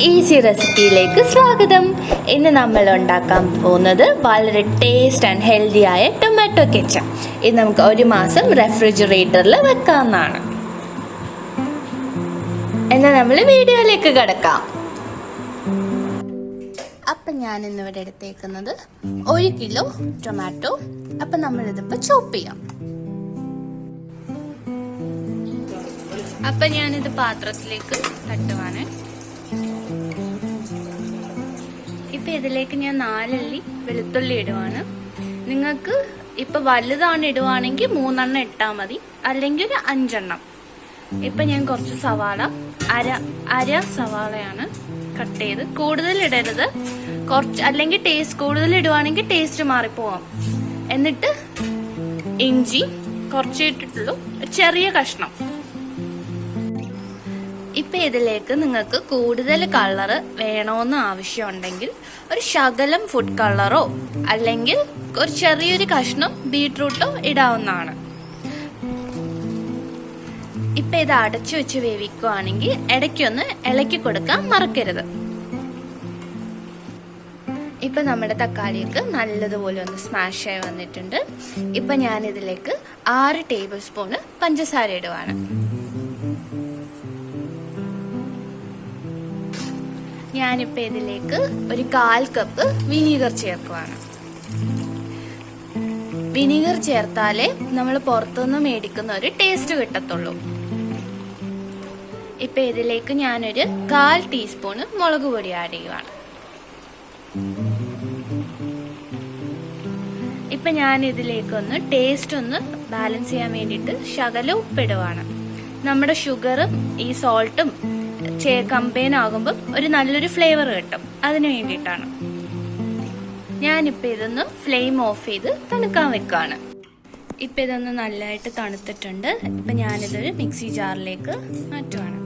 Easy റെസിപ്പിയിലേക്ക് സ്വാഗതം. ഇന്ന് നമ്മൾ ഉണ്ടാക്കാൻ പോകുന്നത് വളരെ ടേസ്റ്റ് ആൻഡ് ഹെൽത്തി ആയ ടൊമാറ്റോ കെച്ചപ്പ്. ഇത് നമുക്ക് 1 മാസം റെഫ്രിജറേറ്ററിൽ വെക്കാവുന്നതാണ്. എന്നാൽ നമ്മൾ വീഡിയോയിലേക്ക് കിടക്കാം. അപ്പം ഞാൻ ഇന്നിവിടെ എടുത്തേക്കുന്നത് 1 കിലോ ടൊമാറ്റോ. അപ്പം നമ്മളിതിപ്പോൾ ചോപ്പ് ചെയ്യാം. അപ്പം ഞാനിത് പാത്രത്തിലേക്ക് തട്ടുവാണ്. ഇപ്പം ഇതിലേക്ക് ഞാൻ 4 അല്ലി വെളുത്തുള്ളി ഇടുവാണ്. നിങ്ങൾക്ക് ഇപ്പം വലുതാണ് ഇടുവാണെങ്കിൽ 3 എണ്ണം ഇട്ടാൽ മതി, അല്ലെങ്കിൽ 5 എണ്ണം. ഇപ്പം ഞാൻ കുറച്ച് സവാള, അര സവാളയാണ് കട്ട് ചെയ്ത്. കൂടുതൽ ഇടരുത്, കുറച്ച്, അല്ലെങ്കിൽ ടേസ്റ്റ് കൂടുതൽ ഇടുവാണെങ്കിൽ ടേസ്റ്റ് മാറിപ്പോവാം. എന്നിട്ട് ഇഞ്ചി കുറച്ച് ഇട്ടിട്ടുള്ളൂ, ചെറിയ കഷ്ണം. ഇപ്പം ഇതിലേക്ക് നിങ്ങൾക്ക് കൂടുതൽ കളറ് വേണമെന്ന് ആവശ്യമുണ്ടെങ്കിൽ ഒരു ശകലം ഫുഡ് കളറോ അല്ലെങ്കിൽ ഒരു ചെറിയൊരു കഷ്ണം ബീട്രൂട്ടോ ഇടാവുന്നതാണ്. ഇപ്പം ഇത് അടച്ചു വെച്ച് വേവിക്കുകയാണെങ്കിൽ ഇടയ്ക്കൊന്ന് ഇളക്കി കൊടുക്കാൻ മറക്കരുത്. ഇപ്പം നമ്മുടെ തക്കാളിയൊക്കെ നല്ലതുപോലെ ഒന്ന് സ്മാഷായി വന്നിട്ടുണ്ട്. ഇപ്പം ഞാനിതിലേക്ക് 6 ടേബിൾ സ്പൂണ് പഞ്ചസാര ഇടുവാണ്. ഞാനിപ്പോൾ ഇതിലേക്ക് ഒരു 1/4 കപ്പ് വിനീഗർ ചേർക്കുവാണ്. വിനീഗർ ചേർത്താലേ നമ്മൾ പുറത്തുനിന്ന് മേടിക്കുന്ന ഒരു ടേസ്റ്റ് കിട്ടത്തുള്ളൂ. ഇപ്പം ഇതിലേക്ക് ഞാനൊരു 1/4 ടീസ്പൂണ് മുളക് പൊടി ആഡ് ചെയ്യുവാണ്. ഇപ്പം ഞാൻ ഇതിലേക്കൊന്ന് ടേസ്റ്റ് ഒന്ന് ബാലൻസ് ചെയ്യാൻ വേണ്ടിയിട്ട് ശകലം ഉപ്പിടുവാണ്. നമ്മുടെ ഷുഗറും ഈ സോൾട്ടും കമ്പൈൻ ആകുമ്പോൾ ഒരു നല്ലൊരു ഫ്ലേവർ കിട്ടും, അതിന് വേണ്ടിയിട്ടാണ്. ഞാനിപ്പോൾ ഇതൊന്ന് ഫ്ലെയിം ഓഫ് ചെയ്ത് തണുക്കാൻ വെക്കാണ്. ഇപ്പം ഇതൊന്ന് നല്ലതായിട്ട് തണുത്തിട്ടുണ്ട്. ഇപ്പം ഞാനിതൊരു മിക്സി ജാറിലേക്ക് മാറ്റുവാണ്.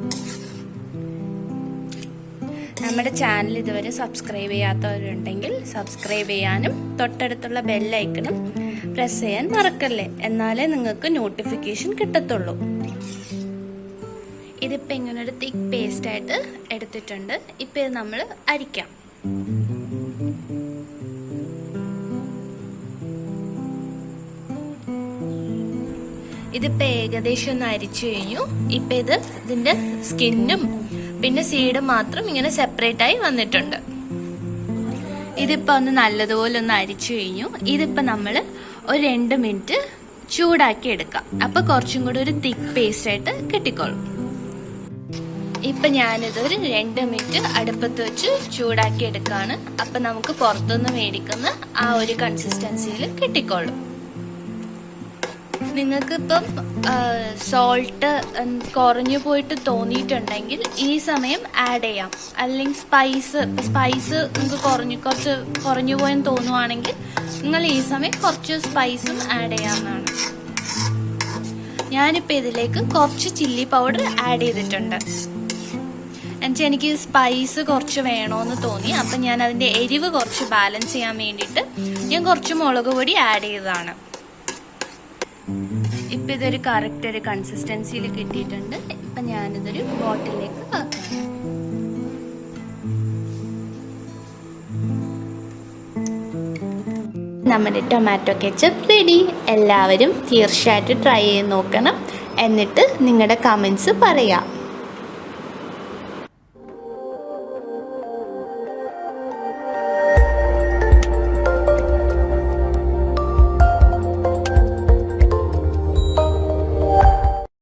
നമ്മുടെ ചാനൽ ഇതുവരെ സബ്സ്ക്രൈബ് ചെയ്യാത്തവരുണ്ടെങ്കിൽ സബ്സ്ക്രൈബ് ചെയ്യാനും തൊട്ടടുത്തുള്ള ബെല്ലൈക്കണും പ്രസ് ചെയ്യാൻ മറക്കല്ലേ, എന്നാലേ നിങ്ങൾക്ക് നോട്ടിഫിക്കേഷൻ കിട്ടത്തുള്ളൂ. ഇതിപ്പോൾ ഇങ്ങനെ ഒരു തിക്ക് പേസ്റ്റായിട്ട് എടുത്തിട്ടുണ്ട്. ഇപ്പം ഇത് നമ്മൾ അരിക്കാം. ഇതിപ്പോൾ ഏകദേശം ഒന്ന് അരിച്ചു കഴിഞ്ഞു. ഇപ്പം ഇതിൻ്റെ സ്കിന്നും പിന്നെ സീഡും മാത്രം ഇങ്ങനെ സെപ്പറേറ്റ് ആയി വന്നിട്ടുണ്ട്. ഇതിപ്പോൾ ഒന്ന് നല്ലതുപോലെ ഒന്ന് അരിച്ചു കഴിഞ്ഞു. ഇതിപ്പോൾ നമ്മൾ ഒരു 2 മിനിറ്റ് ചൂടാക്കി എടുക്കാം. അപ്പോൾ കുറച്ചും കൂടി ഒരു തിക്ക് പേസ്റ്റായിട്ട് കിട്ടിക്കോളും. ഇപ്പം ഞാനിതൊരു 2 മിനിറ്റ് അടുപ്പത്ത് വെച്ച് ചൂടാക്കി എടുക്കുകയാണ്. അപ്പം നമുക്ക് പുറത്തുനിന്ന് മേടിക്കുന്ന ആ ഒരു കൺസിസ്റ്റൻസിയിൽ കിട്ടിക്കോളും. നിങ്ങൾക്കിപ്പം സോൾട്ട് കുറഞ്ഞു പോയിട്ട് തോന്നിയിട്ടുണ്ടെങ്കിൽ ഈ സമയം ആഡ് ചെയ്യാം. അല്ലെങ്കിൽ സ്പൈസ് നിങ്ങൾക്ക് കുറച്ച് കുറഞ്ഞു പോയെന്ന് തോന്നുവാണെങ്കിൽ നിങ്ങൾ ഈ സമയം കുറച്ച് സ്പൈസും ആഡ് ചെയ്യാവുന്നതാണ്. ഞാനിപ്പോൾ ഇതിലേക്ക് കുറച്ച് ചില്ലി പൗഡർ ആഡ് ചെയ്തിട്ടുണ്ട്. എന്നുവെച്ചാൽ എനിക്ക് സ്പൈസ് കുറച്ച് വേണമെന്ന് തോന്നി. അപ്പം ഞാൻ അതിൻ്റെ എരിവ് കുറച്ച് ബാലൻസ് ചെയ്യാൻ വേണ്ടിയിട്ട് ഞാൻ കുറച്ച് മുളക് പൊടി ആഡ് ചെയ്തതാണ്. ഇപ്പം ഇതൊരു കറക്റ്റ് ഒരു കൺസിസ്റ്റൻസിയിൽ കിട്ടിയിട്ടുണ്ട്. ഇപ്പം ഞാനിതൊരു ബോട്ടിലേക്ക് ആക്കാം. നമ്മുടെ ടൊമാറ്റോ കെച്ചപ്പ് റെഡി. എല്ലാവരും തീർച്ചയായിട്ടും ട്രൈ ചെയ്ത് നോക്കണം. എന്നിട്ട് നിങ്ങളുടെ കമൻസ് പറയാം.